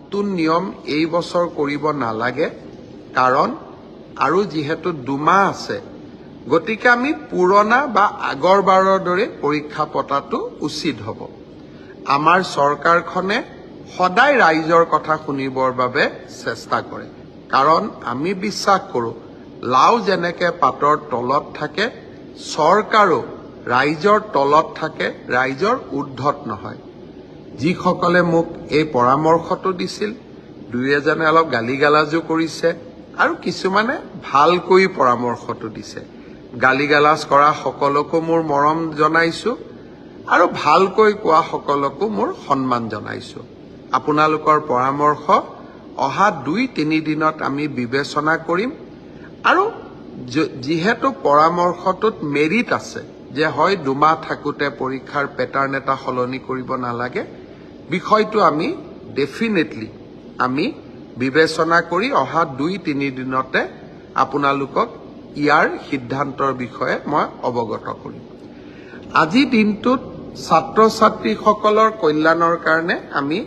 নতুন নিয়ম এই বছৰ কৰিব নালাগে, কাৰণ আৰু যিহেতু 2 মাহ আছে, গতিকে আমি পুৰণা বা আগৰ বাৰৰ দৰে পৰীক্ষা পতাটো উচিত হ'ব। আমাৰ চৰকাৰখনে সদায় ৰাইজৰ কথা শুনিবৰ বাবে চেষ্টা কৰে, কাৰণ আমি বিশ্বাস কৰোঁ লাও যেনেকৈ পাতৰ তলত থাকে, চৰকাৰো ৰাইজৰ তলত থাকে, ৰাইজৰ ঊৰ্ধত নহয়। যিসকলে মোক এই পৰামৰ্শটো দিছিল, দুই এজনে অলপ গালিগালাজো কৰিছে আৰু কিছুমানে ভালকৈ পৰামৰ্শটো দিছে। গালিগালাজ কৰা সকলকো মোৰ মৰম জনাইছোঁ আৰু ভালকৈ কোৱা সকলকো মোৰ সন্মান জনাইছোঁ। আপোনালোকৰ পৰামৰ্শ অহা 2-3 দিনত আমি বিবেচনা কৰিম আৰু যিহেতু পৰামৰ্শটোত মেৰিট আছে যে হয় 2 মাহ থাকোঁতে পৰীক্ষাৰ পেটাৰ্ণ এটা সলনি কৰিব নালাগে, বিষয়টো আমি ডেফিনেটলি আমি বিবেচনা কৰি অহা 2-3 দিনতে আপোনালোকক ইয়াৰ সিদ্ধান্তৰ বিষয়ে মই অৱগত কৰিম। আজি দিনটোত ছাত্ৰ ছাত্ৰীসকলৰ কল্যাণৰ কাৰণে আমি